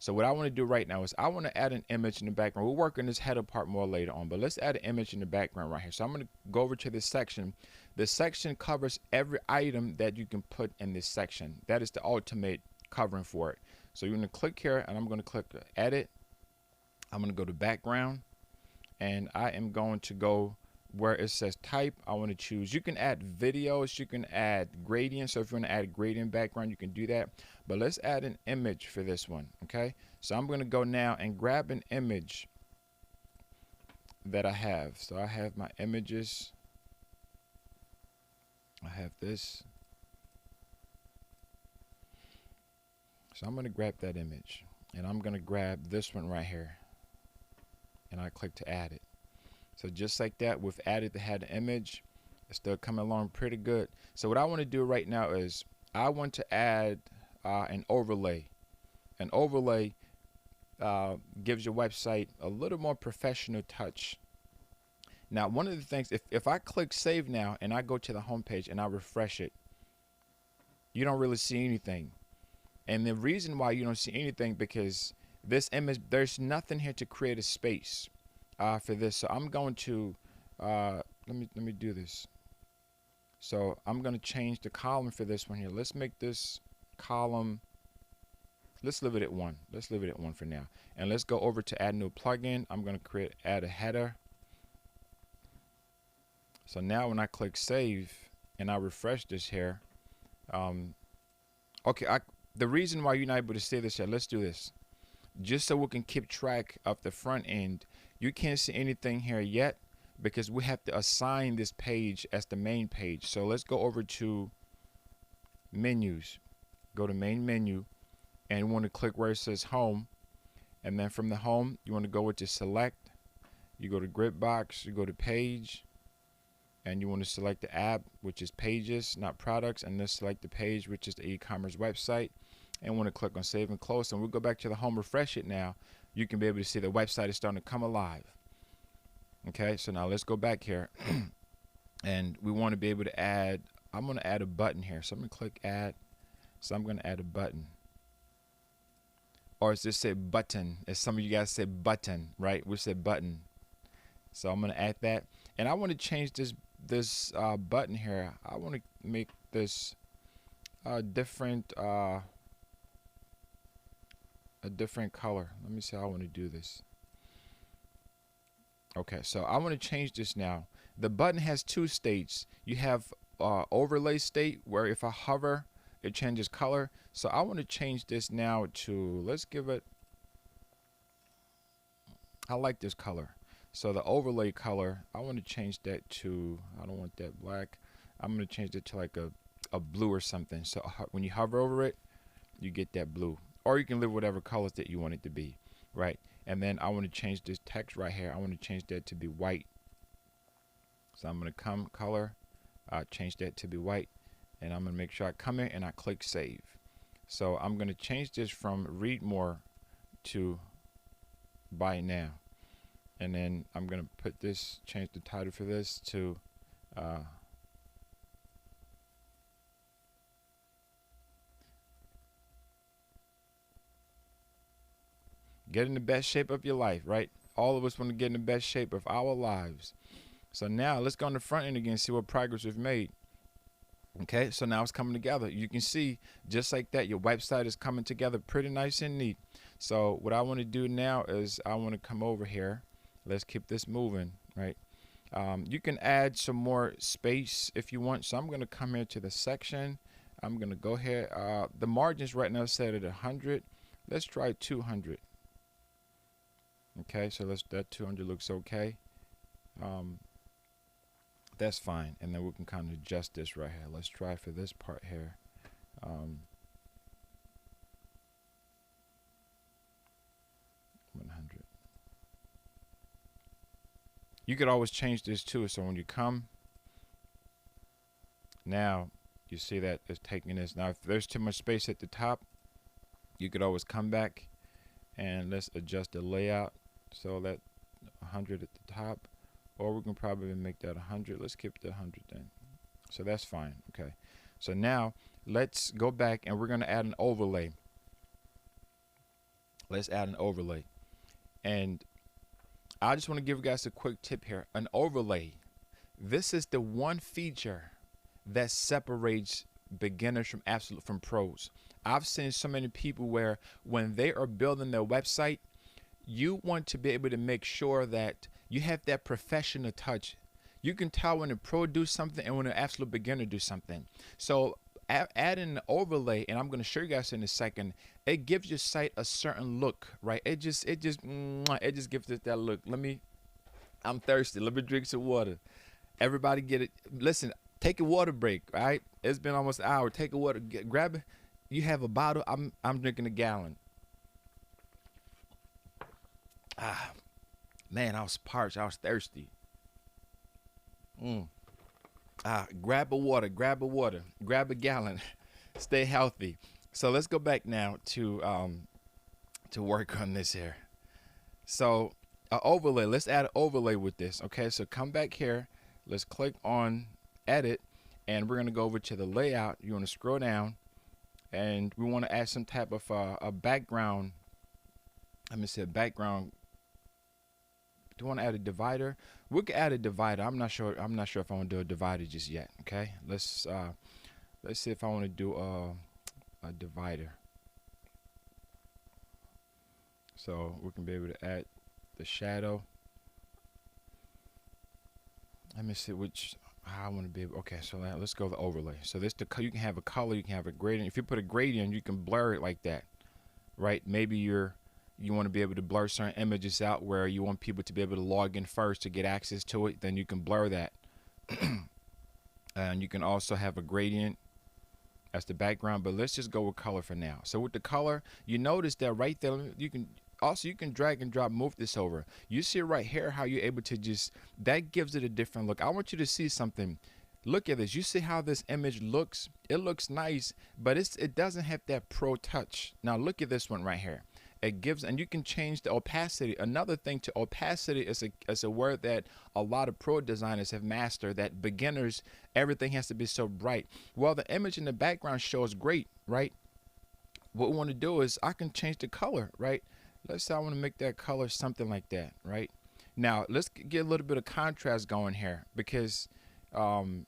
So what I want to do right now is I want to add an image in the background. We'll work on this header part more later on, but let's add an image in the background right here. So I'm going to go over to this section. This section covers every item that you can put in this section. That is the ultimate covering for it. So you're going to click here, and I'm going to click edit. I'm going to go to background, and I am going to go where it says type. I want to choose, you can add videos, you can add gradients. So if you want to add a gradient background, you can do that, but let's add an image for this one. Okay, so I'm going to go now and grab an image that I have. So I have my images. I have this, so I'm going to grab that image, and I'm going to grab this one right here, and I click to add it. So just like that, we've added the head image. It's still coming along pretty good. So what I want to do right now is I want to add an overlay. An overlay gives your website a little more professional touch. Now, one of the things, if I click save now and I go to the home page and I refresh it, you don't really see anything. And the reason why you don't see anything, because this image, there's nothing here to create a space for this. So I'm going to let me do this. So I'm going to change the column for this one here. Let's make this column, let's leave it at 1. Let's leave it at 1 for now. And let's go over to add new plugin. I'm going to add a header. So now when I click save and I refresh this here, okay, the reason why you're not able to see this here, let's do this. Just so we can keep track of the front end, you can't see anything here yet because we have to assign this page as the main page. So let's go over to menus, go to main menu, and you want to click where it says home, and then from the home you want to go to select, you go to grid box, you go to page, and you want to select the app, which is pages, not products, and then select the page, which is the e-commerce website, and want to click on save and close. And we'll go back to the home, refresh it now. You can be able to see the website is starting to come alive. Okay, so now let's go back here and we want to be able to add, I'm going to add a button here. So I'm going to click add. So I'm going to add a button. Or it's just say button, as some of you guys say button, right? We said button. So I'm going to add that. And I want to change this button here. I want to make this different a different color. Let me see how I want to do this. Okay, so I want to change this now. The button has 2 states. You have overlay state, where if I hover it changes color. So I want to change this now to, let's give it, I like this color. So the overlay color, I want to change that to, I don't want that black. I'm going to change it to like a blue or something. So when you hover over it, you get that blue. Or you can leave whatever colors that you want it to be, right? And then I want to change this text right here. I want to change that to be white. So I'm going to come color, change that to be white. And I'm going to make sure I come in and I click save. So I'm going to change this from read more to buy now. And then I'm going to put this, change the title for this to get in the best shape of your life, right? All of us want to get in the best shape of our lives. So now let's go on the front end again, see what progress we've made. Okay, so now it's coming together. You can see just like that, your website is coming together pretty nice and neat. So what I want to do now is I want to come over here. Let's keep this moving, right? You can add some more space if you want. So I'm going to come here to the section. I'm going to go here. The margins right now set at 100. Let's try 200. Okay, so that 200 looks okay. That's fine. And then we can kind of adjust this right here. Let's try for this part here. 100. You could always change this too. So when you come, now you see that it's taking this. Now if there's too much space at the top, you could always come back and let's adjust the layout so that 100 at the top, or we can probably make that 100. Let's keep the 100 then. So that's fine. Okay, so now let's go back and we're going to add an overlay. Let's add an overlay. And I just want to give you guys a quick tip here. An overlay. This is the one feature that separates beginners from pros. I've seen so many people where when they are building their website, you want to be able to make sure that you have that professional touch. You can tell when a pro do something and when an absolute beginner do something. So adding an overlay, and I'm going to show you guys in a second, it gives your site a certain look, right? It just gives it that look. I'm thirsty. Let me drink some water. Everybody get it. Listen, take a water break, right? It's been almost an hour. Take a water, grab it. You have a bottle. I'm drinking a gallon. Ah, man, I was parched. I was thirsty. Grab a water. Grab a gallon. Stay healthy. So let's go back now to work on this here. So overlay. Let's add an overlay with this. Okay, so come back here. Let's click on edit, and we're gonna go over to the layout. You want to scroll down, and we want to add some type of a background. Let me say background. Do you want to add a divider? We could add a divider. I'm not sure if I want to do a divider just yet. Okay, let's see if I want to do a divider. So we can be able to add the shadow. Let me see which I want to be able. Okay, so let's go the overlay. So this you can have a color, you can have a gradient. If you put a gradient, you can blur it like that, right? Maybe you want to be able to blur certain images out where you want people to be able to log in first to get access to it. Then you can blur that. And you can also have a gradient as the background, but let's just go with color for now. So with the color, you notice that right there, you can drag and drop, move this over. You see right here how you're able to that gives it a different look. I want you to see something. Look at this. You see how this image looks? It looks nice, but it doesn't have that pro touch. Now look at this one right here. It gives, and you can change the opacity. Another thing to opacity is a word that a lot of pro designers have mastered, that beginners, everything has to be so bright. Well, the image in the background shows great, right? What we want to do is I can change the color, right? Let's say I want to make that color something like that, right? Now, let's get a little bit of contrast going here because, so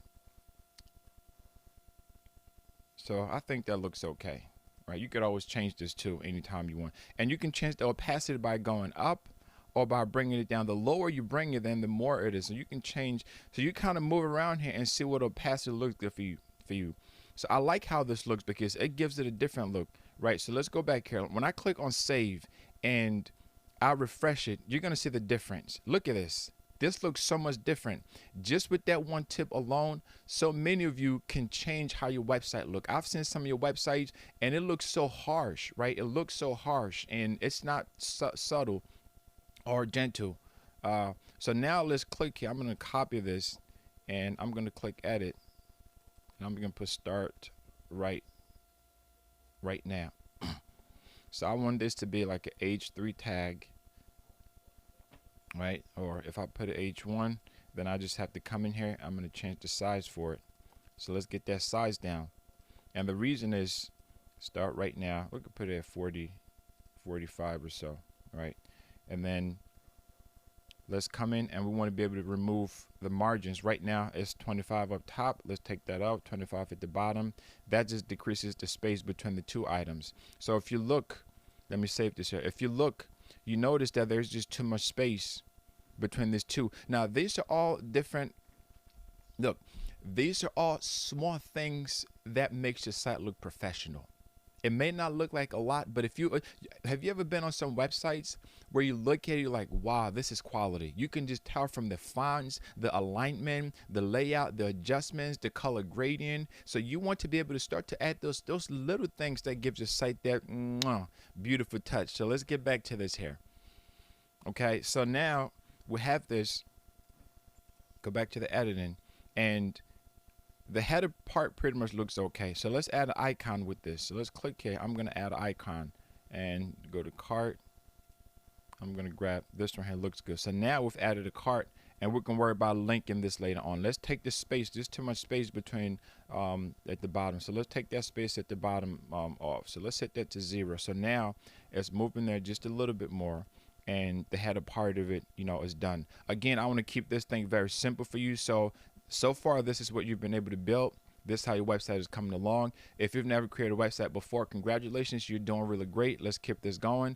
I think that looks okay. Right, you could always change this too anytime you want, and you can change the opacity by going up or by bringing it down. The lower you bring it, then the more it is. So you can change. So you kind of move around here and see what opacity looks good for you. So I like how this looks because it gives it a different look, right? So let's go back here. When I click on save and I refresh it, you're gonna see the difference. Look at this. This looks so much different. Just with that one tip alone, so many of you can change how your website look. I've seen some of your websites and it looks so harsh, right? It looks so harsh and it's not subtle or gentle. So now let's click here. I'm going to copy this and I'm going to click edit. And I'm going to put start right now. So I want this to be like an H3 tag. Right, or if I put an H1, then I just have to come in here. I'm going to change the size for it. So let's get that size down. And the reason is start right now. We could put it at 40, 45 or so, right? And then let's come in and we want to be able to remove the margins. Right now it's 25 up top. Let's take that out, 25 at the bottom. That just decreases the space between the two items. So if you look, let me save this here. If you look, you notice that there's just too much space between these two. Now, these are all different. Look, these are all small things that makes your site look professional. It may not look like a lot, but have you ever been on some websites where you look at it, you're like, wow, this is quality. You can just tell from the fonts, the alignment, the layout, the adjustments, the color gradient. So you want to be able to start to add those little things that gives your site that beautiful touch. So let's get back to this here. Okay, so now we have this. Go back to the editing, and the header part pretty much looks okay. So let's add an icon with this. So let's click here. I'm going to add an icon and go to cart. I'm going to grab this one here. Looks good. So now we've added a cart and we can worry about linking this later on. Let's take this space. There's too much space between at the bottom, so let's take that space at the bottom off. So let's set that to 0. So now it's moving there just a little bit more, and the header part of it, you know, is done. Again, I want to keep this thing very simple for you. So far, this is what you've been able to build. This is how your website is coming along. If you've never created a website before, congratulations, you're doing really great. Let's keep this going.